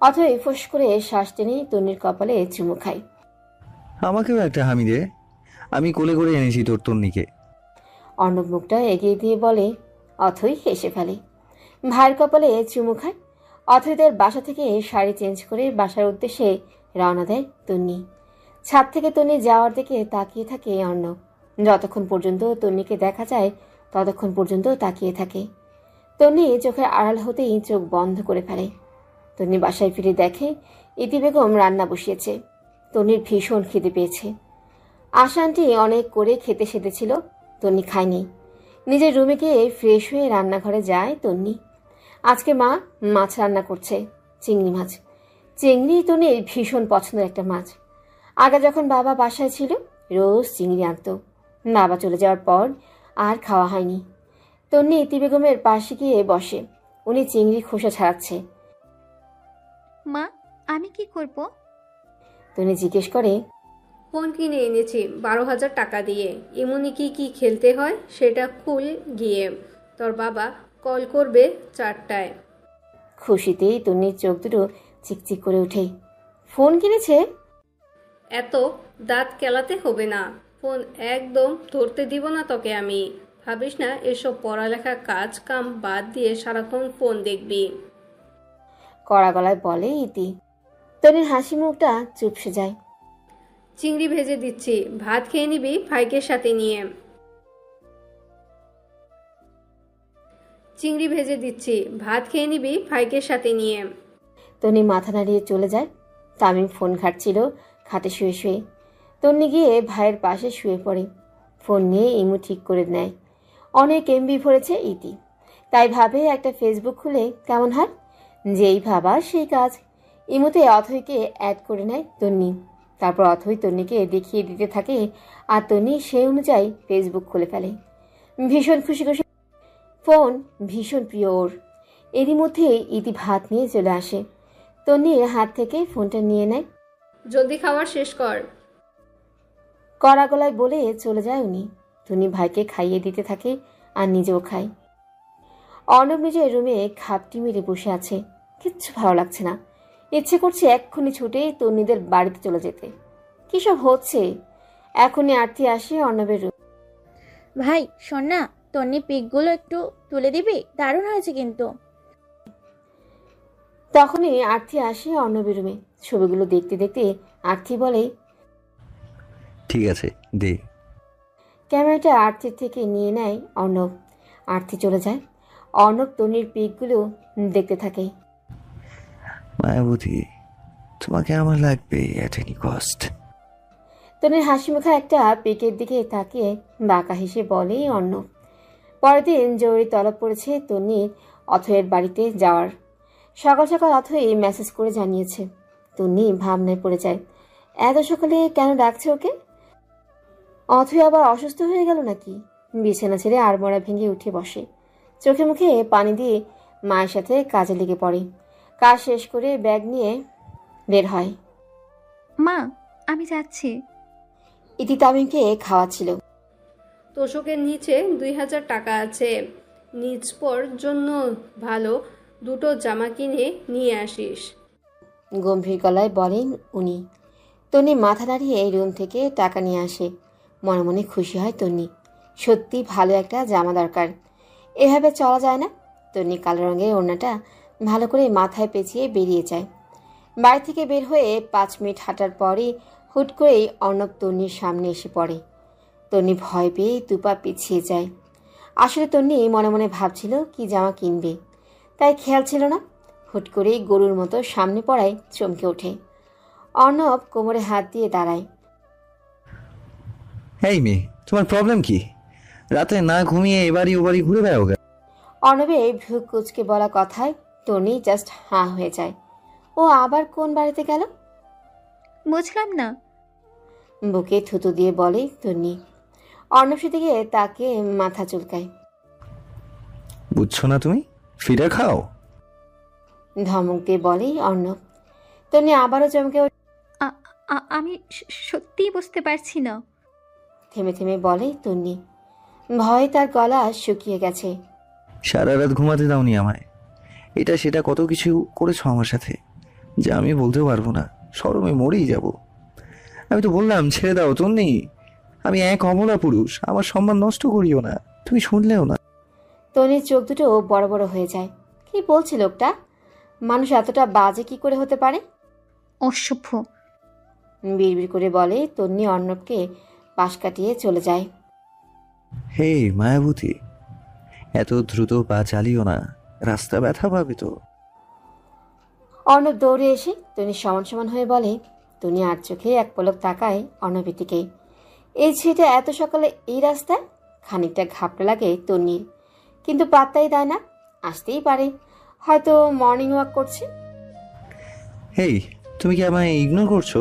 অথই ফুস করে শ্বাস টেনে তন্নির কপালে চুমু খায়। আমাকেও একটা হামি দে, আমি কোলে করে এনেছি তোর তন্নিকে। অর্ণব মুখটা এগিয়ে দিয়ে বলে। অথই হেসে ফেলে, ভাইয়ের কপালে চুমু খায়। অথইদের বাসা থেকে শাড়ি চেঞ্জ করে বাসার উদ্দেশ্যে রওনা দেয় তন্নি। ছাদ থেকে তন্নি যাওয়ার দিকে তাকিয়ে থাকে অর্ণব। যতক্ষণ পর্যন্ত তন্নিকে দেখা যায় ততক্ষণ পর্যন্ত তাকিয়ে থাকে। তন্নি চোখের আড়াল হতেই চোখ বন্ধ করে ফেলে। তন্নি বাসায় ফিরে দেখে ইতি বেগম রান্না বসিয়েছে। তন্নির ভীষণ খিদে পেয়েছে। আশা আন্টি অনেক করে খেতে সেধেছিল, তন্নি খায়নি। নিজের রুমে গিয়ে ফ্রেশ হয়ে রান্নাঘরে যায় তন্নি। আজকে মা মাছ রান্না করছে, চিংড়ি মাছ। চিংড়ি তন্নির ভীষণ পছন্দের একটা মাছ। আগে যখন বাবা বাসায় ছিল রোজ চিংড়ি আনত। বাবা চলে যাওয়ার পর আর খাওয়া হয়নি। তন্নি ইতি বেগমের পাশে গিয়ে বসে। উনি চিংড়ি খোসা ছাড়াচ্ছে। মা, আমি কি করব? তন্নি জিজ্ঞেস করে। ফোন কিনে এনেছি 12,000 টাকা দিয়ে। এমনি কি কি খেলতে হয় সেটা খুল গিয়ে। তোর বাবা কল করবে 4টায়। খুশিতেই তন্নির চোখ দুটো চিকচিক করে ওঠে। ফোন কিনেছে? এত দাঁত কেলাতে হবে না, ফোন একদম ধরতে দিব না তোকে আমি। ভাবিস না এসব পড়ালেখা কাজ কাম বাদ দিয়ে সারাক্ষণ ফোন দেখবি। কড়া গলায় বলে ইতি। তন্নির হাসি মুখটা চুপসে যায়। চিংড়ি ভেজে দিচ্ছি, ভাত খেয়ে নিবি ভাইকে সাথে নিয়ে। চিংড়ি ভেজে দিচ্ছি, ভাত খেয়ে নিবি ভাইকে সাথে নিয়ে। তন্নি মাথা নাড়িয়ে চলে যায়। তামিম ফোন ঘাটছিল খাটে শুয়ে শুয়ে। তন্নি গিয়ে ভাইয়ের পাশে শুয়ে পড়ে। ফোন নিয়ে ইমু ঠিক করে নেয়। অনেক এমবি ভরেছে ইতি, তাই ভাবে একটা ফেসবুক খুলে কেমন হয়। যেই ভাবা সেই কাজ। ইমুতে অথইকে অ্যাড করে নেয় তন্নি। তারপর অথই তন্নিকে দেখিয়ে দিতে থাকে আর তন্নি সেই অনুযায়ী ফেসবুক খুলে ফেলে। ভীষণ খুশি খুশি। ফোন ভীষণ প্রিয় ওর। এরই মধ্যে ইতি ভাত নিয়ে চলে আসে। তন্নির হাত থেকে ফোনটা নিয়ে নেয়। জলদি খাবার শেষ কর। কড়া গলায় বলে চলে যায় উনি। তন্নি ভাইকে খাইয়ে দিতে থাকে আর নিজেও খায়। অর্ণব নিজের রুমে খাপটি মেরে বসে আছে। কিচ্ছু ভালো লাগছে না। ইচ্ছে করছে এক্ষুনি ছুটে তন্নিদের বাড়িতে চলে যেতে। কী সব হচ্ছে? এখনই আরতি আসে অর্ণবের রুম। ভাই শোন না, তন্নি পিকগুলো একটু তুলে দিবি? দারুণ হয়েছে কিন্তু। তখনই আরতি আসে অর্ণবের রুমে। ছবিগুলো দেখতে দেখতে আরতি বলে, ঠিক আছে দে। ক্যামেরাটা আরতির থেকে নিয়ে নেয় অর্ণব। আরতি চলে যায়। অর্ণব তন্নির পিকগুলো দেখতে থাকে। মায়াবতী, তোমাকে আমার লাগবে এট এনি কস্ট। তন্নির হাসি মুখে একটা পিকের দিকে তাকিয়ে বাঁকা হেসে বলে অর্ণব। পরের দিন জরুরি তলব পড়েছে তন্নির অথয়ের বাড়িতে যাওয়ার। সকাল সকাল অথই মেসেজ করে জানিয়েছে। তন্নি ভাবনায় পড়ে যায়। এত সকালে কেন ডাকছে ওকে? অথই আবার অসুস্থ হয়ে গেল নাকি? বিছানা ছেড়ে আড়মোড়া ভেঙে উঠে বসে। চোখে মুখে পানি দিয়ে মায়ের সাথে কাজে লেগে পড়ে। কাজ শেষ করে ব্যাগ নিয়ে বের হয়। মা, আমি যাচ্ছি। ইতি তামিমকে খাওয়াচ্ছিল। তোষকের নিচে 2,000 টাকা আছে। নিজ পর জন্য ভালো দুটো জামা কিনে নিয়ে আসিস। গম্ভীর গলায় বলেন উনি। তন্নি মাথা নাড়িয়ে রুম থেকে টাকা নিয়ে আসে। মনে মনে খুশি হয় তন্নি। সত্যি ভালো একটা জামা দরকার। এভাবে চলা যায় না। তন্নি কালো রঙের ওড়নাটা ভালো করে মাথায় পেঁচিয়ে বেরিয়ে যায়। বাড়ি থেকে বের হয়ে 5 মিনিট হাঁটার পরই হুট করেই অর্ণব তন্নির সামনে এসে পড়ে। তন্নি ভয় পেয়ে দুপা পিছিয়ে যায়। আসলে তন্নি মনে মনে ভাবছিল কি জামা কিনবে, তাই খেয়াল ছিল না। হুট করেই গরুর মতো সামনে পড়ায় চমকে ওঠে। অর্ণব কোমরে হাত দিয়ে দাঁড়ায়। এই মেয়ে, তোমার প্রবলেম কি? রাতে না ঘুমিয়ে এবারই ওবারই ঘুরে বেড়াও কেন? অর্ণবের ভ্রু কুচকে বলা কথায় তন্নি জাস্ট হাঁ হয়ে যায়। ও আবার কোন বাড়িতে গেল? বুঝলাম না। বুকে থুতু দিয়ে বলে তন্নি। অর্ণব সেদিকে তাকে মাথা চুলকায়। বুঝছো না তুমি? ফিরে খাও। ধমক দিয়ে বলে অর্ণব। তন্নি আবারও চমকে আমি সত্যিই বুঝতে পারছি না। থেমে থেমে বলে তন্নি। ভয়ে তার গলা শুকিয়ে গেছে। সারা রাত ঘুমাতে দাওনি আমায়। এটা সেটা কত কিছু করেছো আমার সাথে। যে আমি বলতেও পারবো না, শরমে মরেই যাব। আমি তো বললাম ছেড়ে দাও তন্নি, আমি এক অবলা পুরুষ, আমার সম্মান নষ্ট করিও না। তুমি শুনলেও না। তন্নির চোখ দুটো বড় বড় হয়ে যায়। কি বলছে লোকটা? মানুষ এতটা বাজে কি করে হতে পারে? অসভ্য। বিড়বিড় করে বলে তন্নি অর্ণবকে পাশ কাটিয়ে চলে যায়। হে মায়াবতী, এত দ্রুত পা চালিও না, রাস্তা ব্যথা পাবে তো। অর্ণব দৌড়ে এসে তন্নির সমান সমান হয়ে বলে। তন্নি আর চোখে এক পলক তাকায় অর্ণবের দিকে। এই ছেলেটা এত সকালে এই রাস্তায়? খানিকটা ঘাপটা লাগে তন্নির, কিন্তু পাত্তাই দেয় না। আসতেই পারে, হয়তো মর্নিং ওয়াক করছে। হেই, তুমি কি আমায় ইগনোর করছো?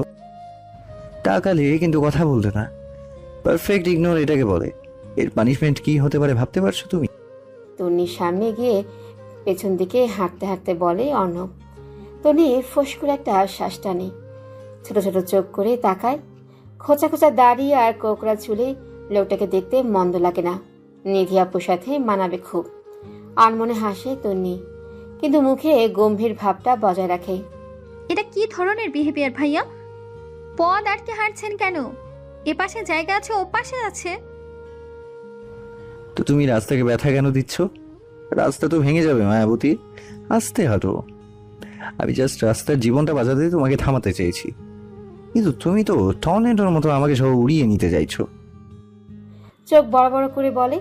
তাকালে কিন্তু কথা বলতে না। পারফেক্ট ইগনোর এটাকে বলে। এর পানিশমেন্ট কি হতে পারে ভাবতে পারছো তুমি? তন্নির সামনে গিয়ে পেছন দিকে হাঁটতে হাঁটতে বলে অর্ণব। তন্নি ফোঁস করে একটা শ্বাস টানে, ছোট ছোট চোখ করে তাকায়। খোঁচা খোঁচা দাড়ি আর কোকড়া চুলে লোকটাকে দেখতে মন্দ লাগে না। নিধি আপুর সাথে মানাবে খুব। আর মনে হাসে তন্নি, কিন্তু মুখে গম্ভীর ভাবটা বজায় রাখে। এটা কি ধরনের বিহেভিয়ার ভাইয়া? পদ আটকে হাঁটছেন কেন? এ পাশে জায়গা আছে, ও পাশে আছে। তো তুমি রাস্তাকে ব্যথা কেন দিচ্ছ? রাস্তা তো ভেঙে যাবে মায়াবতী, আস্তে হাঁটো। আমি জাস্ট রাস্তার জীবনটা বাঁচাতে তোমাকে থামাতে চেয়েছি, কিন্তু তুমি তো টর্নেডোর মতো আমাকে সব উড়িয়ে নিতে চাইছো। চোখ বড় বড় করে বলে।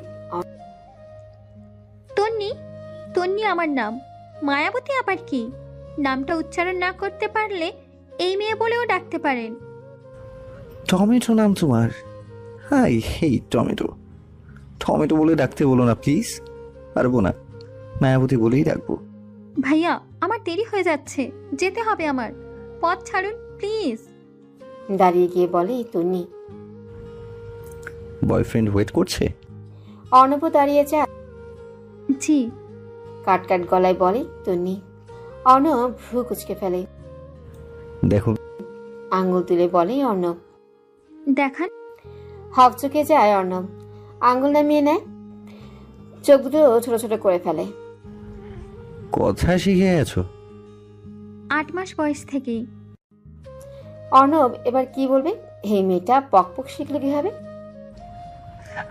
তন্নি, তন্নি আমার নাম। মায়াবতী আবার কি? নামটা উচ্চারণ না করতে পারলে এই মেয়ে বলেও ডাকতে পারেন। টমেটো নাম তোমার? হাই হেই টমেটো। টমেটো বলে ডাকতে বলো না প্লিজ। পারবো না, মায়াবতী বলেই ডাকবো। ভাইয়া, আমার দেরি হয়ে যাচ্ছে, যেতে হবে আমার। পথ ছাড়ুন প্লিজ। দাঁড়িয়ে গিয়ে বলে তন্নি। বয়ফ্রেন্ড ওয়েট করছে? অর্ণব দাঁড়িয়ে যায়। জি। কাট কাট গলায় বলে তন্নি। অর্ণব ভ্রু কুচকে ফেলে। দেখো। আঙ্গুল তুলে বলে অর্ণব। দেখান। হক চোখে যায় অর্ণব, আঙ্গুল নামিয়ে নেয়, চোখ দুটো ছোট ছোট করে ফেলে। কথা শিখে গেছো? 8 মাস বয়স থেকেই। অর্ণব এবার কি বলবে? এই মেয়েটা পক পক শিখলো কিভাবে?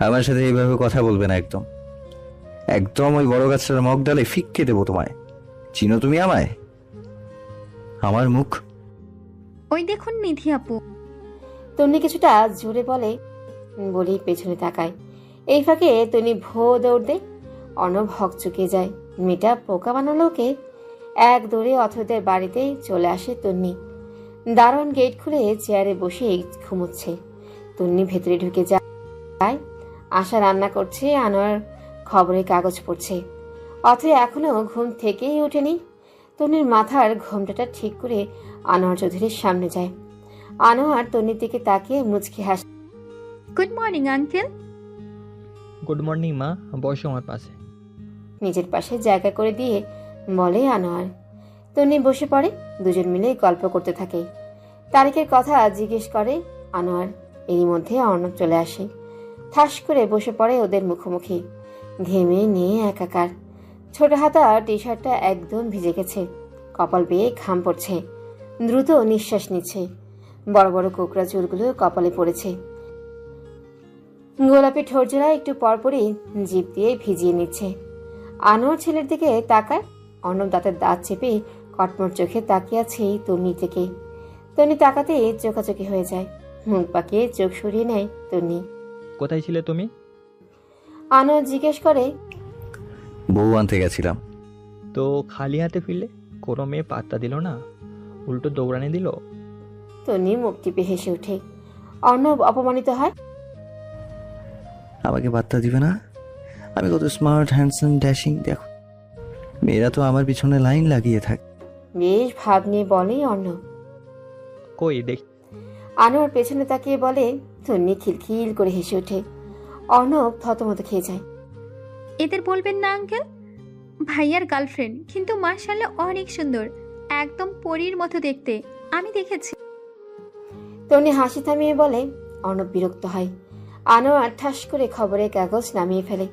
আমার সাথে এইভাবে কথা বলবে না একদম। একদম ওই বড় গাছটার মগ ডালে ফিক্কে দেবো তোমায়। চিনো তুমি আমায়? আমার মুখ? ওই দেখুন নিধি আপু। তন্নি কিছুটা জোরে বলে, বলেই পেছনে তাকায়। এই ফাঁকে তন্নি ভো দৌড় দেয়। অর্ণব হক চুকিয়ে যায়। মেয়েটা পোকা বানালো ওকে। এক দৌড়ে অথৈদের বাড়িতে চলে আসে তন্নি। দারোয়ান গেট খুলে চেয়ারে বসে ঘুমোচ্ছে। তন্নি ভেতরে ঢুকে যায়। আশা রান্না করছে, আনোয়ার খবরের কাগজ পড়ছে। অথৈ এখনো ঘুম থেকেই ওঠেনি। তন্নির মাথার ঘোমটাটা ঠিক করে আনোয়ার চৌধুরীর সামনে যায়। আনোয়ার তন্নির দিকে তাকিয়ে মুচকি হাসে। Good morning uncle. Good morning মা, বসো আমার পাশে। নিজের পাশে জায়গা করে দিয়ে বলে আনোয়ার। তন্নি বসে পড়ে। দুজন মিলে গল্প করতে থাকে। তারিখের কথা জিজ্ঞেস করে আনোয়ার। এরই মধ্যে অর্ণব চলে আসে। ঠাস করে বসে পড়ে ওদের মুখোমুখি। ঘেমে নিয়ে একাকার। ছোট হাতা টি শার্টটা একদম ভিজে গেছে। কপাল বেয়ে ঘাম পড়ছে। দ্রুত নিঃশ্বাস নিচ্ছে। বড় বড় কোকড়া চুলগুলো কপালে পড়েছে। গোলাপি ঠোঁটজোড়া একটু পরপরই জিভ দিয়ে ভিজিয়ে নিচ্ছে। আনোয়ার ছেলের দিকে তাকায়। অর্ণব দাঁতের দাঁত চেপে কটমট চোখে তাকিয়ে আছে তন্নি থেকে। তন্নি তাকাতে চোখাচোখি হয়ে যায়। মুখ পাকিয়ে চোখ সরিয়ে নেয় তন্নি। কোথায় ছিলে তুমি? আনোয়ার জিজ্ঞেস করে। বউ আনতে গেছিলাম। তো খালি হাতে ফিরলে? কোনো মেয়ে পাত্তা দিল না, উল্টো দৌড়ানি দিল। তন্নি মুখ টিপে হেসে ওঠে। অর্ণব অপমানিত হয়। আমাকে পাত্তা দিবে না? আমি কত স্মার্ট, হ্যান্ডসাম, ড্যাশিং। দেখো, মেয়েরা তো আমার পিছনে লাইন লাগিয়ে থাকে। বেশ ভাব নিয়ে বলে অর্ণব। কই দেখ। আনোয়ার পেছনে তাকিয়ে বলে। তন্নি খিলখিল করে হেসে ওঠে। অর্ণব থতমত খেয়ে যায়। এদের বলবেন না আঙ্কেল। ভাইয়ার গার্লফ্রেন্ড, কিন্তু মাশাআল্লাহ অনেক সুন্দর, একদম পরীর মতো দেখতে। আমি দেখেছি। তন্নি হাসি থামিয়ে বলে। অর্ণব বিরক্ত হয়। আনোয়ার ঠাস করে খবরের কাগজ নামিয়ে ফেলে।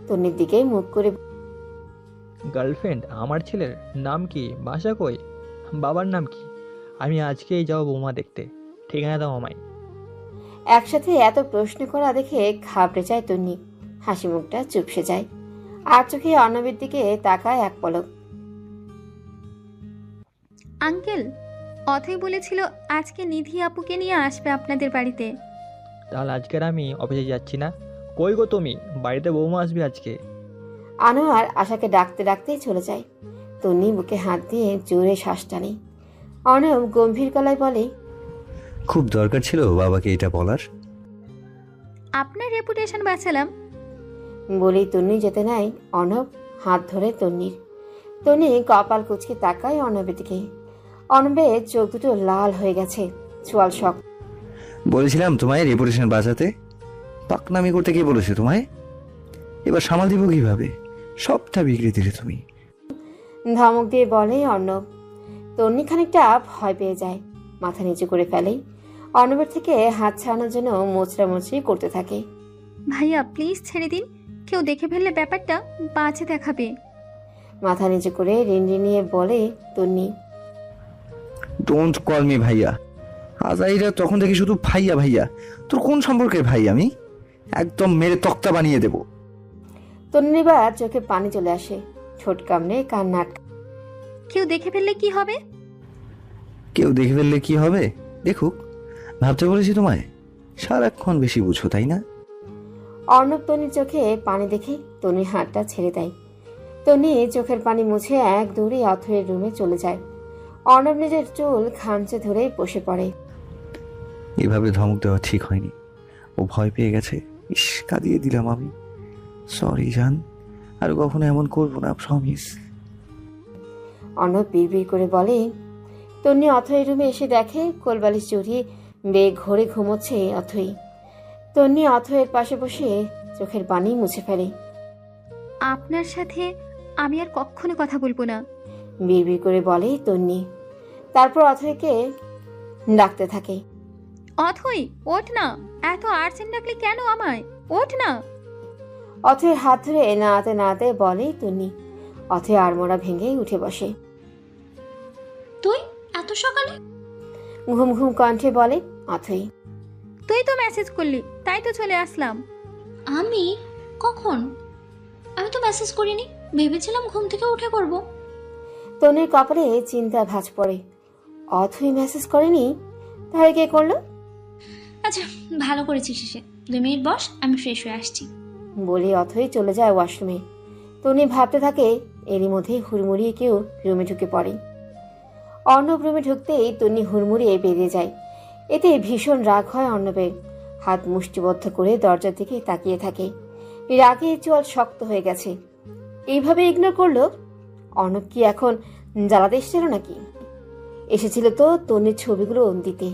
তন্নির দিকে মুখ করে। গার্লফ্রেন্ড আমার ছেলের? নাম কি? বাসা কই? বাবার নাম কি? আমি আজকেই যাবো বৌমা দেখতে। ঠিকানা দাও আমায়। একসাথে এত প্রশ্ন করা দেখে ঘাবড়ে যায় তন্নি। হাসি মুখটা চুপসে যায়, আর চোখে অর্ণবের দিকে তাকায় এক পলক। আঙ্কেল, অথই বলেছিল আজকে নিধি আপুকে নিয়ে আসবে আপনাদের বাড়িতে। তাহলে আজকের আমি অফিসে যাচ্ছি না। কই গো তুমি? বাড়িতে বৌমা আসবে আজকে। আনোয়ার আশাকে ডাকতে ডাকতেই চলে যায়। তন্নি বুকে হাত দিয়ে জোরে শ্বাস টানে। অর্ণব গম্ভীর গলায় বলে, খুব দরকার ছিল বাবাকে এটা বলার। আপনার রেপুটেশন বাঁচালাম। বলেই তন্নি যেতে নেয় অর্ণব হাত ধরে তন্নির। তন্নি কপাল কুচকে তাকায় অর্ণবের দিকে। অর্ণবের চোখ দুটো লাল হয়ে গেছে, চোয়াল শক্ত। বলেছিলাম তোমায় রেপুটেশন বাঁচাতে। পাকনামি করতে কে বলেছে তোমায়? এবার সামাল দিব কিভাবে? সবটা বিগড়ে দিলে তুমি। ধমক দিয়ে বলে অর্ণব। তন্নি খানিকটা ভয় পেয়ে যায়, মাথা নিচু করে ফেলে। অর্ণবের থেকে হাত ছাড়ানোর জন্য মোচড়ামুচড়ি করতে থাকে। ভাইয়া প্লিজ ছেড়ে দিন, কেউ দেখে ফেললে ব্যাপারটা বাজে দেখাবে। মাথা নিচু করে রিনরিনিয়ে বলে তন্নি। ডোন্ট কল মি ভাইয়া। আজাইরা তখন থেকে শুধু ভাইয়া ভাইয়া। তোর কোন সম্পর্কের ভাই আমি? একদম মেরে তক্তা বানিয়ে দেব। তন্নির এবার চোখে পানি চলে আসে, ঠোঁট কামড়ে কান্না আটকে। কেউ দেখে ফেললে কি হবে? কেউ দেখে ফেললে কি হবে? দেখুক। ভাবতে বলেছি তোমায়? সারাক্ষণ বেশি বুঝো তাই না? অর্ণব তন্নির চোখে পানি দেখে তন্নির হাতটা ছেড়ে দেয়। তন্নি চোখের পানি মুছে এক দৌড়ে অথয়ের রুমে চলে যায়। অর্ণব নিজের চুল খামচে ধরে বসে পড়ে। এভাবে ধমক দেওয়া ঠিক হয়নি। ও ভয় পেয়ে গেছে। ইস, কাঁদিয়ে দিলাম আমি। সরি জান, আর কখনো এমন করবো না, প্রমিস। অর্ণব বিড়বিড় করে বলে। তন্নি অথয়ের রুমে এসে দেখে কোলবালিশ জড়িয়ে বেগ ঘরে ঘুমোচ্ছে অথই। তন্নি অথয়ের পাশে বসে চোখের পানি মুছে ফেলে। আপনার সাথে আমি আর কখনো কথা বলবো না। বিড়বিড় করে বলে তন্নি। তারপর অথয়কে ডাকতে থাকে। অথই ওঠ না, এত আর্জেন্ট ডাকলে কেন আমায়? ওঠ না। অথয়ের হাত ধরে নাড়াতে নাড়াতে বলে তন্নি। অথয় আড়মোড়া ভেঙে উঠে বসে। তুই এত সকালে? ঘুম ঘুম কণ্ঠে বলে অথই। তুই তো মেসেজ করলি, তাই তো চলে আসলাম। আমি? কখন? আমি তো মেসেজ করিনি, ভেবেছিলাম ঘুম থেকে উঠে করব। তন্নির কপালে চিন্তা ভাঁজ পড়ে। অথই মেসেজ করেনি, তাহলে কে করলো? আচ্ছা, ভালো করেছিস এসে। 2 মিনিট বস, আমি ফ্রেশ হয়ে আসছি। বলে অথই চলে যায় ওয়াশরুমে। তন্নি ভাবতে থাকে এরই মধ্যে হুড়মুড়িয়ে কেউ রুমে ঢুকে পড়ে। অর্ণব রুমে ঢুকতেই তন্নি হুড়মুড়িয়ে বেরিয়ে যায়। এতে ভীষণ রাগ হয় অর্ণবের। হাত মুষ্টিবদ্ধ করে দরজার দিকে তাকিয়ে থাকে। রাগে চোয়াল শক্ত হয়ে গেছে। এইভাবে ইগনোর করলো। অর্ণব কি এখন জ্বালাতে এসেছিল নাকি? এসেছিল তো তন্নির ছবিগুলো দিতে,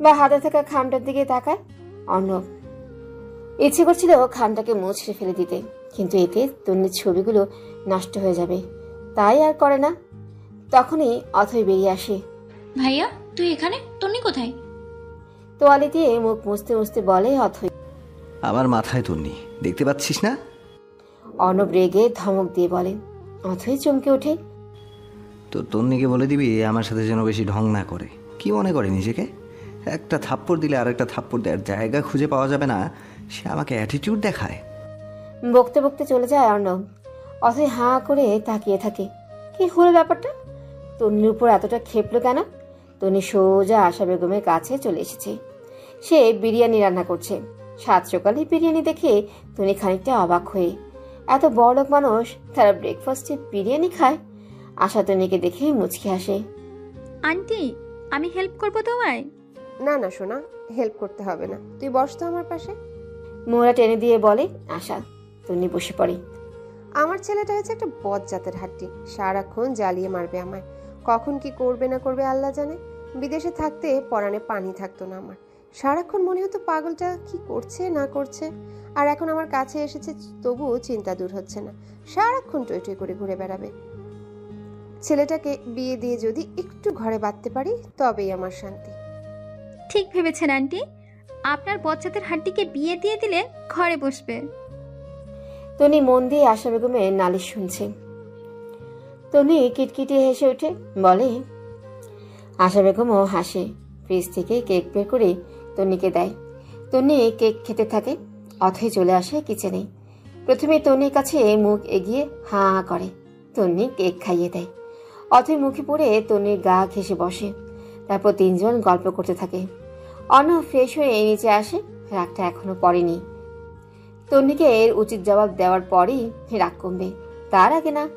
বা হাতে থাকা খামটার দিকে তাকায় অর্ণব। ইচ্ছে করছিল খামটাকে মুছড়ে ফেলে দিতে, কিন্তু এতে তন্নির ছবিগুলো নষ্ট হয়ে যাবে, তাই আর করে না। তখনই অথই বেরিয়ে আসে। ভাইয়া তুই এখানে? তন্নি কোথায়? তোয়ালি দিয়ে মুখ মুছতে মুছতে বলে অথই। আমার মাথায় তন্নি, দেখতে পাচ্ছিস না? অর্ণব রেগে ধমক দিয়ে বলে। অথই চমকে ওঠে। তো তন্নিকে বলে দিবি আমার সাথে যেন বেশি ঢং না করে। কি মনে করে নিজেকে? একটা থাপ্পড় দিলে আর একটা থাপ্পড় দেওয়ার জায়গা খুঁজে পাওয়া যাবে না, সে আমাকে অ্যাটিটিউড দেখায়। বকতে বকতে চলে যায় অর্ণব। অথই হাঁ করে তাকিয়ে থাকে। কি হলো ব্যাপারটা? তন্নির উপর এতটা ক্ষেপলো কেন? তন্নি সোজা আশা বেগমের কাছে চলে এসেছে। সে বিরিয়ানি রান্না করছে। সাত সকালে বিরিয়ানি দেখে তন্নি খানিকটা অবাক হয়ে, এত বড়লোক মানুষ তারা ব্রেকফাস্টে বিরিয়ানি খায়। আশা তন্নিকে দেখে মুচকি হাসে। আন্টি, আমি হেল্প করবো তোমায়? না না সোনা, হেল্প করতে হবে না, তুই বস তো আমার পাশে। মোড়া টেনে দিয়ে বলে আশা। তন্নি বসে পড়ে। আমার ছেলেটা হচ্ছে একটা বজ্জাতের হাড্ডি, সারাক্ষণ জ্বালিয়ে মারবে আমায়। কখন কি করবে না করবে আল্লাহ জানে। বিদেশে থাকতে পরাণে পানি থাকতো না আমার। সারাক্ষণ মনে হতো পাগলটা কি করছে না করছে। আর এখন আমার কাছে এসেছে, তবুও চিন্তা দূর হচ্ছে না। সারাক্ষণ টই টই করে ঘুরে বেড়াবে। ছেলেটাকে বিয়ে দিয়ে যদি একটু ঘরে বাঁধতে পারি তবেই আমার শান্তি। ঠিক ভেবেছেন আন্টি, আপনার বচ্চাদের হাড্ডিকে বিয়ে দিয়ে দিলে ঘরে বসবে। তনি মন দিয়ে আশা বেগমের নালিশ শুনছে। তনি কিটকিটিয়ে হেসে উঠে বলে, আশা বেগমও হাসে। ফ্রিজ থেকে কেক বের করে তন্নিকে দেয়। তন্নি কেক খেতে থাকে। অথই চলে আসে কিচেনে। প্রথমে তন্নির কাছে মুখ এগিয়ে হাঁ হাঁ করে। তন্নি কেক খাইয়ে দেয়। অথই মুখে পড়ে তন্নির গা ঘেঁষে বসে। তারপর তিনজন গল্প করতে থাকে। অর্ণব ফ্রেশ হয়ে নিচে আসে। রাগটা এখনো পড়েনি। তন্নিকে এর উচিত জবাব দেওয়ার পরই রাগ কমবে, তার আগে না।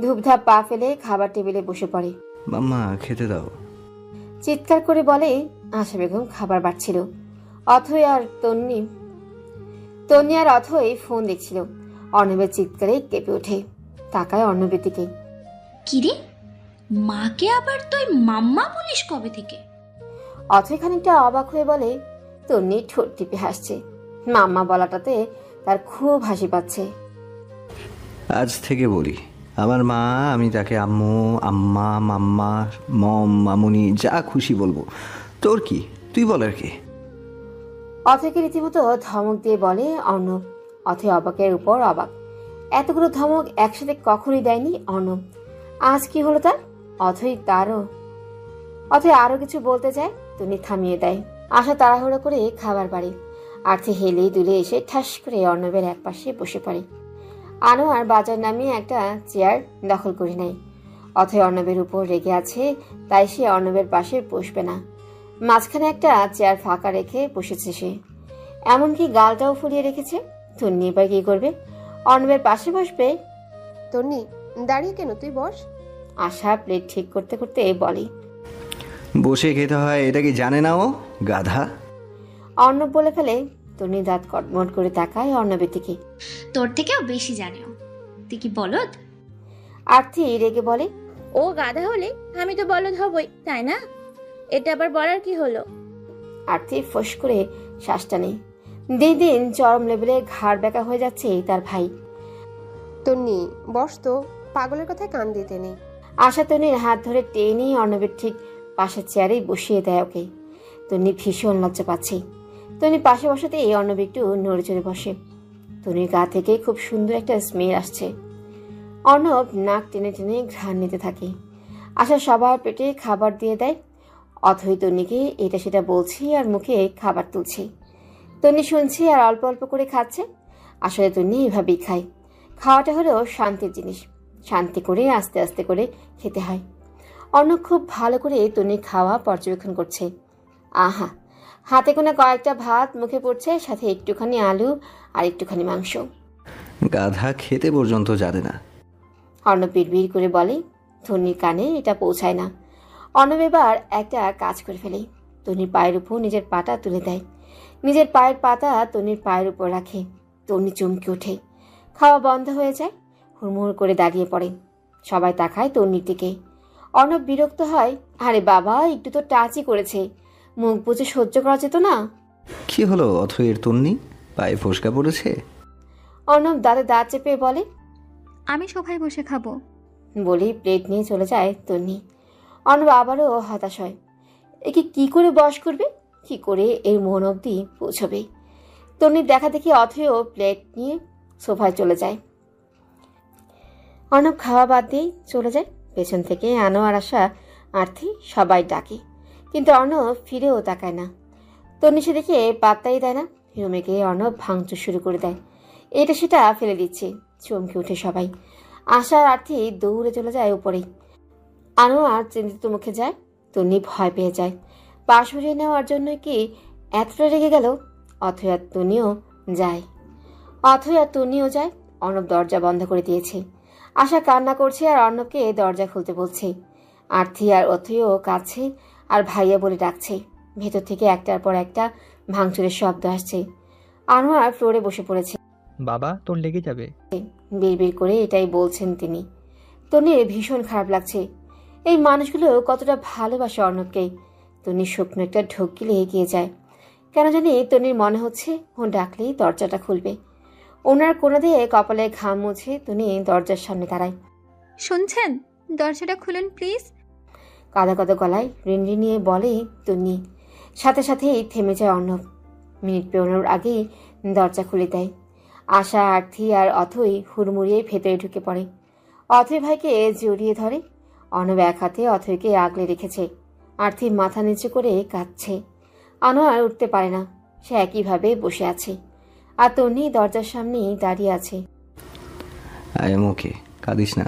ধূপধাপ পা ফেলে খাবার টেবিলে বসে পড়ে। মাম্মা খেতে দাও। চিৎকার করে বলে আশা বেগম খাবার বাড়ছিল। অথই আর তন্নি আর অথই ফোন দেখছিল। অর্ণবের চিৎকারে কেঁপে ওঠে। তাকায় অর্ণবের দিকে। কিরে, মাকে আবার তুই মাম্মা বলিস কবে থেকে? অথই খানিকটা অবাক হয়ে বলে। তন্নি ঠোঁট টিপে হাসছে। মাম্মা বলাটাতে তার খুব হাসি পাচ্ছে। আজ থেকে বলি আমার মা, আমি তাকে আম্মু, আম্মা, মাম্মা, মম, মামুনি যা খুশি বলবো। তোর কি, তুই বল আর কি। অথয়কে রীতিমতো ধমক দিয়ে বলে অর্ণব। অথয় অবাকের উপর অবাক। এতগুলো ধমক একসাথে কখনোই দেয়নি অর্ণব। আজ কি হলো তার? অথয় আরো কিছু বলতে চায়, তন্নি থামিয়ে দেয়। আশা তাড়াহুড়ো করে খাবার বাড়ে। আর্থে হেলে দুলে এসে ঠাস করে অর্ণবের এক পাশে বসে পড়ে। আনোয়ার বাজার নামিয়ে একটা চেয়ার দখল করে নেয়। অথয় অর্ণবের উপর রেগে আছে, তাই সে অর্ণবের পাশে বসবে না। মাঝখানে একটা চেয়ার ফাঁকা রেখে বসেছে সে। এমনকি গালটাও ফুলিয়ে রেখেছে। তন্নি এবার কি করবে? অর্ণবের পাশে বসবে? তন্নি, দাঁড়িয়ে কেন, তুই বস। আশা প্লেট ঠিক করতে করতে বলে। বসে খেতে হয়, এটা কি জানে না ও, গাধা? অর্ণব বলে ফেলে। তন্নি দাঁত কটমট করে তাকায় অর্ণবের দিকে। তোর থেকেও বেশি জানিও, তুই কি বলদ? আর্থি রেগে বলে। ও গাধা হলে আমি তো বলদ হবই, তাই না? এটা আবার বলার কি হলো? আর্থি ফোঁস করে শ্বাসটা নেই। দিন দিন চরম লেভেলে ঘাড় বেঁকা হয়ে যাচ্ছে তার ভাই। তন্নি বস তো, পাগলের কথায় কান দিতে নেই। আশা তন্নির হাত ধরে টেনে অর্ণবের ঠিক পাশের চেয়ারেই বসিয়ে দেয় ওকে। তন্নি ভীষণ লজ্জা পাচ্ছে। তন্নি পাশে বসাতেই অর্ণব একটু নড়ে চড়ে বসে। তন্নির গা থেকে খুব সুন্দর একটা স্মেল আসছে। অর্ণব নাক টেনে টেনে ঘ্রাণ নিতে থাকে। আশা সবার পেটে খাবার দিয়ে দেয়। অথই তন্নিকে এটা সেটা বলছে আর মুখে খাবার তুলছে। তন্নি শুনছে আর অল্প অল্প করে খাচ্ছে। আসলে তন্নি এভাবেই খায়। খাওয়াটা হলো শান্তির জিনিস। শান্তি করে আস্তে আস্তে করে খেতে হয়। অর্ণব খুব ভালো করে তন্নির খাওয়া পর্যবেক্ষণ করছে। আহা, হাতে কোনা কয়েকটা ভাত মুখে পড়ছে, সাথে একটুখানি আলু আর একটুখানি মাংস। গাধা খেতে পর্যন্ত জানে না। অর্ণব বিড়বিড় করে বলে। তন্নির কানে এটা পৌঁছায় না। অর্ণব এবার একটা কাজ করে ফেলে। তন্নির পায়ের উপর নিজের পাটা তুলে দেয়। নিজের পায়ের পাতা তন্নির পায়ের উপর রাখে। তন্নি চমকে ওঠে। খাওয়া বন্ধ হয়ে যায়। হুড়মুড় করে দাঁড়িয়ে পড়ে। সবাই তাকায় তন্নির দিকে। অর্ণব বিরক্ত হয়। আরে বাবা, একটু তো টাচই করেছে, মুখ বুঝে সহ্য করা যেত না? কি হলো অথয়ের, তন্নি পায়ে ফোসকা পড়েছে? অর্ণব দাঁতে দাঁত চেপে বলে। আমি সোফায় বসে খাবো। বলেই প্লেট নিয়ে চলে যায় তন্নি। অর্ণব আবারও হতাশ হয়। একে কি করে বশ করবে, কি করে এর মন অবধি পৌঁছবে? তন্নির দেখা দেখি অথয়ও প্লেট নিয়ে সোফায় চলে যায়। অর্ণব খাওয়া বাদ দিয়ে চলে যায়। পেছন থেকে আনোয়ার, আশা, আর্থি সবাই ডাকে, কিন্তু অর্ণব ফিরেও তাকায় না। তন্নি সে দেখে পাত্তাই দেয় না। রুমে গিয়ে অর্ণব ভাঙচুর শুরু করে দেয়। এটা সেটা ফেলে দিচ্ছে। চমকে উঠে সবাই। আশা আর আর্থি দৌড়ে চলে যায় উপরে। আনোয়ার চিন্তিত মুখে যায়। তন্নি ভয় পেয়ে যায়। পা সরিয়ে নেওয়ার জন্য কি এতটা রেগে গেল? অথই আর তন্নিও যায়। অর্ণব দরজা বন্ধ করে দিয়েছে। আশা কান্না করছে আর অর্ণবকে দরজা খুলতে বলছে। আর্থি আর অথইও কাছে আর ভাইয়া বলে ডাকছে। ভেতর থেকে একটার পর একটা ভাঙচুরের শব্দ আসছে। আনোয়ার ফ্লোরে বসে পড়েছে। বাবা, তোর লেগে যাবে। বিড়বিড় করে এটাই বলছেন তিনি। তন্নির ভীষণ খারাপ লাগছে। এই মানুষগুলো কতটা ভালোবাসে অর্ণবকে। তন্নির শুকনো একটা ঢোক গিলে এগিয়ে যায়। কেন জানি তন্নির মনে হচ্ছে ও ডাকলেই দরজাটা খুলবে। ওনার কোনা দিয়ে কপালে ঘাম মুছে তন্নি দরজার সামনে দাঁড়ায়। শুনছেন, দরজাটা খুলুন প্লিজ। কাদা কাদা গলায় রিনরিনিয়ে বলে তন্নি। সাথে সাথেই থেমে যায় অর্ণব। মিনিট পেরোনোর আগেই দরজা খুলে দেয়। আশা, আর্থি আর অথই হুড়মুড়িয়ে ভেতরে ঢুকে পড়ে। অথই ভাইকে জড়িয়ে ধরে। অর্ণব এক হাতে অথইকে আগলে রেখেছে। আরতি মাথা নিচু করে কাঁদছে। আনোয়ার উঠতে পারে না, সে একইভাবে বসে আছে। আর তন্নি দরজার সামনেই দাঁড়িয়ে আছে। আই এম ওকে, কাঁদিস না।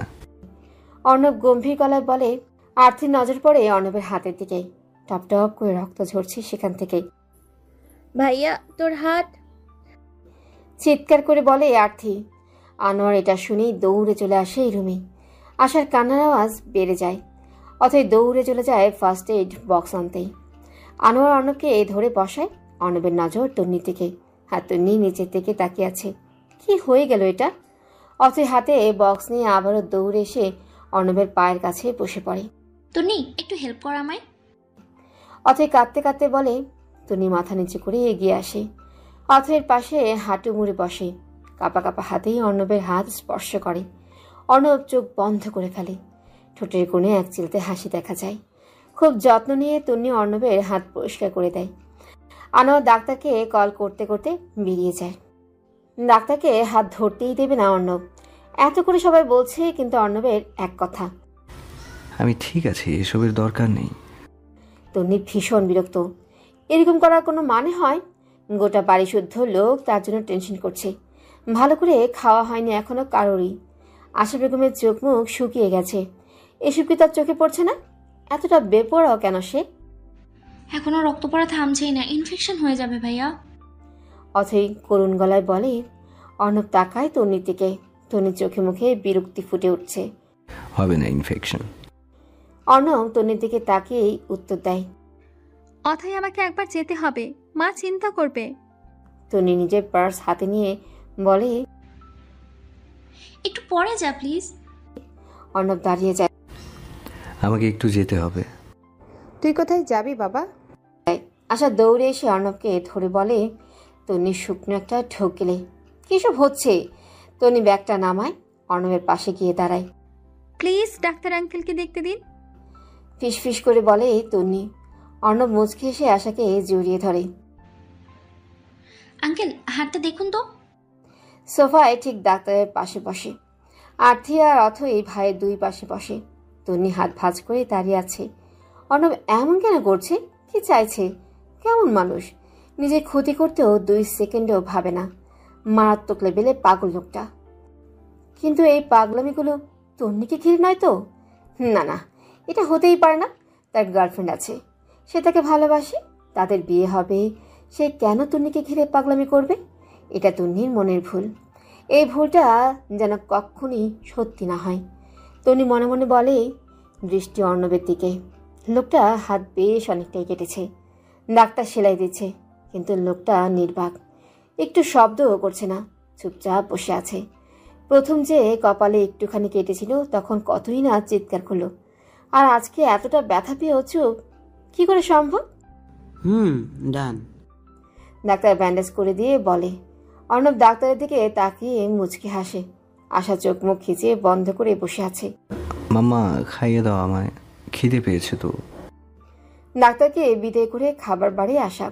অর্ণব গম্ভীর গলায় বলে। আরতির নজর পড়ে অর্ণবের হাতের দিকে। টপ টপ করে রক্ত ঝরছে সেখান থেকে। ভাইয়া তোর হাত। চিৎকার করে বলে আরতি। আনোয়ার এটা শুনেই দৌড়ে চলে আসে এই রুমে। আশার কান্নার আওয়াজ বেড়ে যায়। অথই দৌড়ে চলে যায় ফার্স্ট এইড বক্স আনতেই। আনোয়ার অর্ণবকে ধরে বসায়। অর্ণবের নজর তন্নির দিকে। আর তন্নি নিচের দিকে তাকিয়ে আছে। কি হয়ে গেল এটা? অথই হাতে বক্স নিয়ে আবারও দৌড়ে এসে অর্ণবের পায়ের কাছে বসে পড়ে। তন্নি একটু হেল্প কর আমায়। অথই কাঁদতে কাঁদতে বলে। তন্নি মাথা নিচু করে এগিয়ে আসে। অথয়ের পাশে হাঁটু মুড়ে বসে। কাঁপা কাঁপা হাতেই অর্ণবের হাত স্পর্শ করে। অর্ণব চোখ বন্ধ করে ফেলে। ঠোঁটের কোণে এক চিলতে হাসি দেখা যায়। খুব যত্ন নিয়ে তন্নি অর্ণবের হাত পরিষ্কার করে দেয়। আনোয়ার ডাক্তারকে কল করতে করতে বেরিয়ে যায়। ডাক্তারকে হাত ধরতেই দেবে না অর্ণব। এত করে সবাই বলছে, কিন্তু অর্ণবের এক কথা, আমি ঠিক আছি, এসবের দরকার নেই। তন্নি ভীষণ বিরক্ত। এরকম করার কোনো মানে হয়? গোটা বাড়ি শুদ্ধ লোক তার জন্য টেনশন করছে। ভালো করে খাওয়া হয়নি এখনো কারোরই। আশা বেগমের চোখ মুখ শুকিয়ে গেছে। এসব কি তার চোখে পড়ছে না? এতটা বেপরোয়া কেন সে? এখনো রক্ত পড়া থামছেই না, ইনফেকশন হয়ে যাবে ভাইয়া। অথই করুণ গলায় বলে। অর্ণব তাকায় তন্নির দিকে। তন্নির চোখে মুখে বিরক্তি ফুটে উঠছে। হবে না ইনফেকশন। অর্ণব তন্নির দিকে তাকিয়েই উত্তর দেয়। অথই আমাকে একবার যেতে হবে, মা চিন্তা করবে। তন্নি নিজের পার্স হাতে নিয়ে বলে। একটু পরে যা প্লিজ। অর্ণব দাঁড়িয়ে যায়। আমাকে একটু যেতে হবে। তুই কোথায় যাবি বাবা? আশা দৌড়ে এসে অর্ণবকে ধরে বলে। তন্নি শুকনো একটা ঢোক গেলে। কিসব হচ্ছে? তন্নি ব্যাগটা নামায়। অর্ণবের পাশে গিয়ে দাঁড়ায়। প্লিজ ডাক্তার আঙ্কেলকে দেখতে দিন। ফিস ফিস করে বলে তন্নি। অর্ণব মুচকি এসে আশাকে জড়িয়ে ধরে। আঙ্কেল হাতটা দেখুন তো। সোফায় ঠিক ডাক্তারের পাশে বসে। আরতি আর অথই ভাইয়ের দুই পাশে বসে। তন্নি হাত ভাঁজ করে দাঁড়িয়ে আছে। অর্ণব এমন কেন করছে? কি চাইছে? কেমন মানুষ? নিজের ক্ষতি করতেও 2 সেকেন্ডও ভাবে না। মারাত্মক লেভেলে পাগল লোকটা। কিন্তু এই পাগলামিগুলো তন্নিকে ঘিরে নয় তো? না না, এটা হতেই পারে না। তার গার্লফ্রেন্ড আছে, সে তাকে ভালোবাসে, তাদের বিয়ে হবে। সে কেন তন্নিকে ঘিরে পাগলামি করবে? এটা তন্নির মনের ভুল। এই ভুলটা যেন কখনই সত্যি না হয়। তন্নি মনে মনে বলে। দৃষ্টি অর্ণবের দিকে। লোকটা হাত বেশ অনেকটাই কেটেছে। ডাক্তার সেলাই দিচ্ছে, কিন্তু লোকটা নির্বাক। একটু শব্দও করছে না, চুপচাপ বসে আছে। প্রথম যে কপালে একটুখানি কেটেছিল তখন কতই না চিৎকার করলো। আর আজকে এতটা ব্যথা পেয়েও চুপ কি করে সম্ভব? ডান। ডাক্তার ব্যান্ডেজ করে দিয়ে বলে। অর্ণব ডাক্তারের দিকে তাকিয়ে মুচকি হাসে। আশা চোখ মুখ খিচিয়ে বন্ধ করে বসে আছে। মাম্মা খাইয়ে দাও আমায়, খিদে পেয়েছে তো। ডাক্তারকে বিদায় করে খাবার বাড়ি আসা।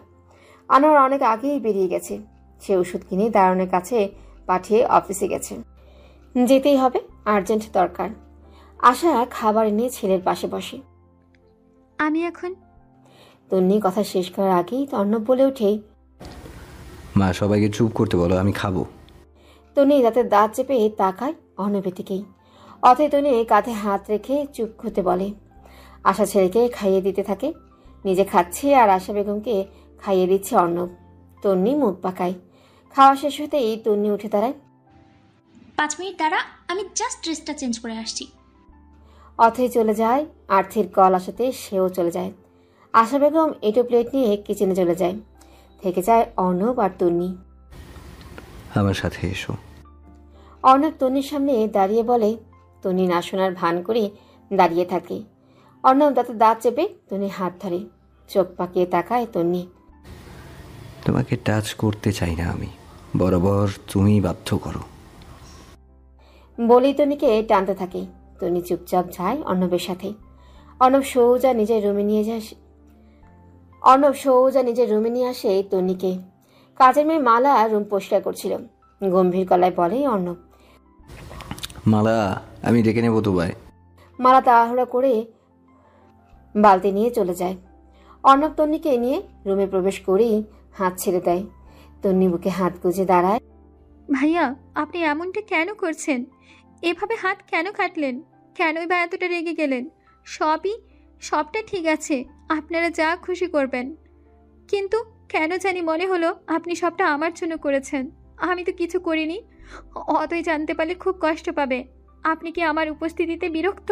আনোয়ার অনেক আগেই বেরিয়ে গেছে। সে ওষুধ কিনে দারোয়ানের কাছে পাঠিয়ে অফিসে গেছে। যেতেই হবে, আর্জেন্ট দরকার। আশা খাবার এনে ছেলের পাশে বসে। আমি এখন। তন্নি কথা শেষ করার আগেই অর্ণব বলে ওঠে। মা সবাইকে চুপ করতে বলো, আমি খাবো। তন্নি রাতে দাঁত চেপে তাকায় অর্ণবের দিকেই। অথই তন্নি কাঁধে হাত রেখে চুপ হতে বলে। আশা ছেলেকে খাইয়ে দিতে থাকে। নিজে খাচ্ছে আর আশা বেগমকে খাইয়ে দিচ্ছে অর্ণব। তন্নি মুখ পাকায়। খাওয়া শেষ হতেই তন্নি উঠে দাঁড়ায়। 5 মিনিট দাঁড়া, আমি জাস্ট ড্রেসটা চেঞ্জ করে আসছি। অথই চলে যায়। আর্থির কল আসাতে সেও চলে যায়। আশা বেগম এটো প্লেট নিয়ে কিচেনে চলে যায়। থেকে যায় অর্ণব আর তন্নি। আমার সাথে এসো। অর্ণব তন্নির সামনে দাঁড়িয়ে বলে। তন্নি না শোনার ভান করে দাঁড়িয়ে থাকে। অর্ণব দাঁতে দাঁত চেপে তন্নির হাত ধরে। চোখ পাকিয়ে তাকায় তন্নি। তোমাকে টাচ করতে চাই না আমি, বরাবর তুমি বাধ্য করো। বলেই তন্নিকে টানতে থাকে। তন্নি চুপচাপ যায় অর্ণবের সাথে। অর্ণব সোজা নিজের রুমে নিয়ে আসে তন্নিকে। কাজের মেয়ে মালা রুম পরিষ্কার করছিল। গম্ভীর গলায় বলে অর্ণব। মালা, আমি ডেকে নেবো তো ভাই। মালা তাড়াহুড়া করে বালতি নিয়ে চলে যায়। অর্ণব তন্নিকে নিয়ে রুমে প্রবেশ করেই হাত ছেড়ে দেয়। তন্নি বুকে হাত গুজে দাঁড়ায়। ভাইয়া, আপনি এমনটা কেন করছেন? এভাবে হাত কেন কাটলেন? কেনই বা এতটা রেগে গেলেন? সবটা ঠিক আছে, আপনারা যা খুশি করবেন, কিন্তু কেন জানি মনে হলো আপনি সবটা আমার জন্য করেছেন। আমি তো কিছু করিনি। অতই জানতে পারলে খুব কষ্ট পাবে। আপনি কি আমার উপস্থিতিতে বিরক্ত?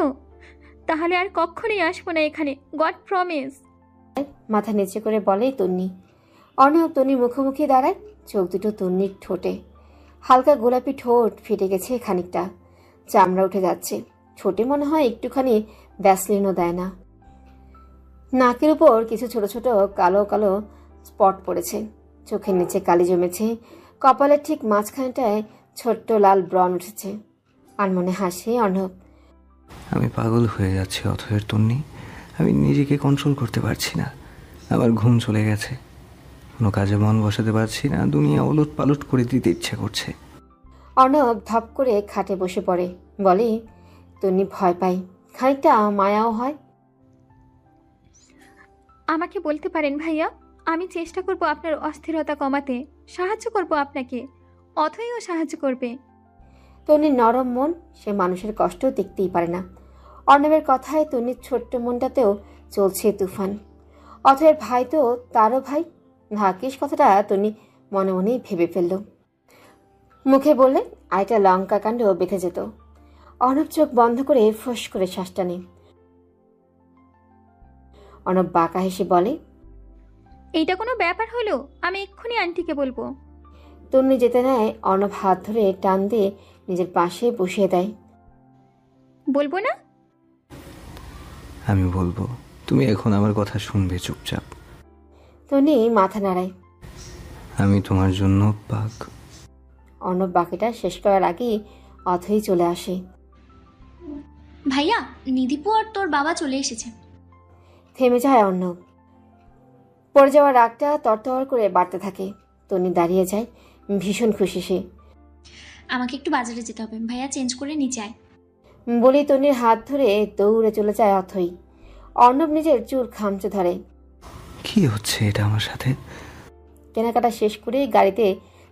তাহলে আর কখনোই আসবো না এখানে, গড প্রমিস। মাথা নিচে করে বলে তন্নি। অর্ণব তন্নির মুখোমুখি দাঁড়ায়, চোখ দুটো তন্নির ঠোঁটে। হালকা গোলাপি ঠোঁট ফেটে গেছে খানিকটা, চামড়া উঠে যাচ্ছে। ঠোঁটে মনে হয় একটুখানি ভ্যাসলিনও দেয় না। নাকের উপর কিছু ছোট ছোট কালো কালো স্পট পড়েছে, চোখের নিচে কালি জমেছে, কপালের ঠিক মাঝখানটায় ছোট্ট লাল ব্রণ উঠেছে। আর মনে হাসে অর্ণব। আমি পাগল হয়ে যাচ্ছি অথয়ের তন্নি। আমি নিজেকে কন্ট্রোল করতে পারছি না। আমার ঘুম চলে গেছে, কোনো কাজে মন বসাতে পারছি না। দুনিয়া ওলট পালট করে দিতে ইচ্ছে করছে। অর্ণব ধপ করে খাটে বসে পড়ে, বলে। তন্নি ভয় পায়, খানিকটা মায়াও হয়। আমাকে বলতে পারেন ভাইয়া, আমি চেষ্টা করব আপনার অস্থিরতা কমাতে, সাহায্য করব আপনাকে, অথইও সাহায্য করবে। তন্নির নরম মন, সে মানুষের কষ্ট দেখতেই পারে না। অর্ণবের কথায় তন্নির ছোট্ট মনটাতেও চলছে তুফান। অথয়ের ভাই তো তারও ভাই। ভাগ্যিস কথাটা তন্নি মনে মনেই ভেবে ফেলল। মুখে বললে আইটা লঙ্কা কাণ্ড বেঁধে যেত। অর্ণব চোখ বন্ধ করে ফোঁস করে শ্বাসটা নেয়। অর্ণব বাঁকা হেসে বলে, এইটা কোনো ব্যাপার হলো? আমি এক্ষুনি আন্টিকে বলবো। তন্নি যেতে নেয়, অর্ণব হাত ধরে টান দিয়ে নিজের পাশে বসিয়ে দেয়। বলবো না? আমি বলবো, তুমি এখন আমার কথা শুনবে চুপচাপ। তন্নি মাথা নাড়ায়। আমি তোমার জন্য পাক। অর্ণব বাকিটা শেষ করার আগেই অথই চলে আসে। ভাইয়া, নিধিপু আর তোর বাবা চলে এসেছে। থেমে যায় অর্ণব। পড়ে যাওয়া রাগটা তরতর করে বাড়তে থাকে। তন্নি দাঁড়িয়ে যায়, ভীষণ খুশি সে। আমাকে একটু বাজারে যেতে হবে, ভাইয়া চেঞ্জ করে নিচে আয়। বলেই তন্নির হাত ধরে দৌড়ে চলে যায় অথই। অর্ণব নিজের চুল খামচে ধরে। কি হচ্ছে এটা আমার সাথে? কেনাকাটা শেষ করে গাড়িতে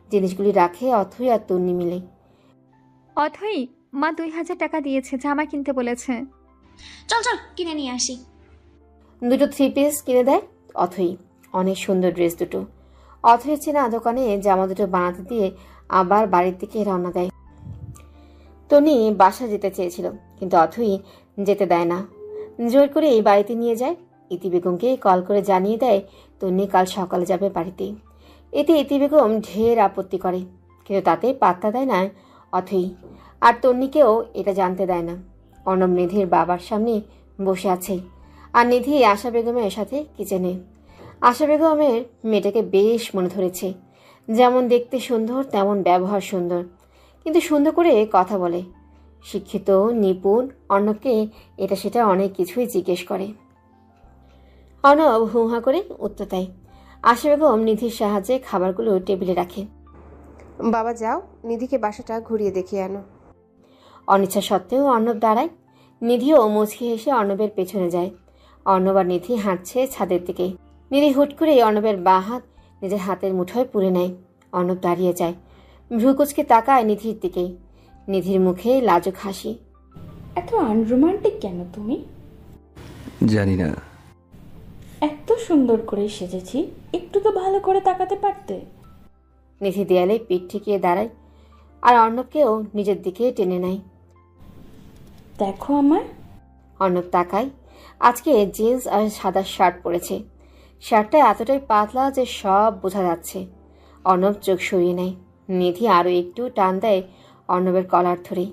জিনিসগুলি রাখে অথই আর তন্নি মিলে। অথই, মা 2000 টাকা দিয়েছে, জামা কিনতে বলেছে। চল চল কিনে নিয়ে আসি। দুটো 3 পিস কিনে দেয় অথই। অনেক সুন্দর ড্রেস দুটো। অথই চেনা দোকানে জামা দুটো বানাতে দিয়ে আবার বাড়ির দিকে রওনা দেয়। তনি বাসা যেতে চেয়েছিল, কিন্তু অথই যেতে দেয় না। জোর করে এই বাড়িতে নিয়ে যায়। ইতি বেগমকে কল করে জানিয়ে দেয় তন্নি কাল সকালে যাবে বাড়িতে। এতে ইতি বেগম ঢের আপত্তি করে, কিন্তু তাতে পাত্তা দেয় না অথই। আর তন্নিকেও এটা জানতে দেয় না। অর্ণব নিধির বাবার সামনে বসে আছে, আর নিধি আশা বেগমের সাথে কিচেনে। আশা বেগমের মেয়েটাকে বেশ মনে ধরেছে। যেমন দেখতে সুন্দর, তেমন ব্যবহার সুন্দর, কিন্তু সুন্দর করে কথা বলে। শিক্ষিত, নিপুণ। অর্ণবকে এটা সেটা অনেক কিছুই জিজ্ঞেস করে। অর্ণব হুঁহা করে উত্তর দেয়। আশা বেগম নিধির সাহায্যে খাবারগুলো টেবিলে রাখে। বাবা যাও, নিধিকে বাসাটা ঘুরিয়ে দেখিয়ে আনো। অনিচ্ছা সত্ত্বেও অর্ণব দাঁড়ায়। নিধিও মুচকি হেসে অর্ণবের পেছনে যায়। অর্ণব আর নিধি হাঁটছে ছাদের দিকে। নিধি হুট করে অর্ণবের বাঁ হাত নিজের হাতের মুঠোয় পুরে নেয়। অর্ণব দাঁড়িয়ে যায়, ভ্রুকুচকে তাকায় নিধির দিকে। নিধির মুখে লাজুক হাসি। এত আনরোমান্টিক কেন তুমি? জানি না। এত সুন্দর করে সেজেছি, একটু তো ভালো করে তাকাতে পারতে। নিধি দেয়ালে পিঠ ঠেকিয়ে দাঁড়ায়, আর অর্ণবকেও নিজের দিকে টেনে নেয়। দেখো আমার। অর্ণব তাকায়। আজকে জিন্স আর সাদা শার্ট পরেছে। শার্টটা এতটাই পাতলা যে সব বোঝা যাচ্ছে। অর্ণব চোখ সরিয়ে নেয়। নিধি আরও একটু টান দেয় অর্ণবের কলার ধরে,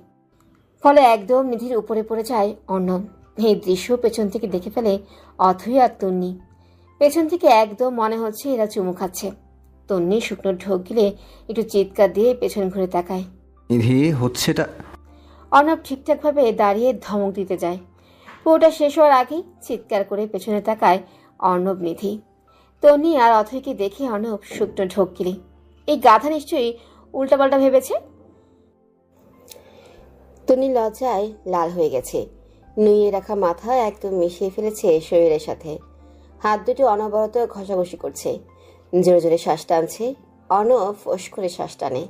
ফলে একদম নিধির উপরে পড়ে যায় অর্ণব। এই দৃশ্য পেছন থেকে দেখে ফেলে অথই আর তন্নি। পেছন থেকে একদম মনে হচ্ছে এরা চুমু খাচ্ছে। তন্নি শুকনো ঢোক গিলে একটু চিৎকার দিয়ে পেছন ঘুরে তাকায়। নিধি, হচ্ছেটা। অর্ণব ঠিকঠাকভাবে দাঁড়িয়ে ধমক দিতে যায়। পুরোটা শেষ হওয়ার আগেই চিৎকার করে পেছনে তাকায় অর্ণব, নিধি। তন্নি আর অথইকে দেখে অর্ণব শুকনো ঢোক গিলে। এই গাধা নিশ্চয়ই উল্টাপাল্টা ভেবেছে। তন্নি লজ্জায় লাল হয়ে গেছে। নুয়ে রাখা মাথা একদম মিশিয়ে ফেলেছে শরীরের সাথে। হাত দুটি অনবরত ঘষাঘষি করছে। জোরে জোরে শ্বাস টানছে। অনব ফোঁস করে শ্বাস টানে।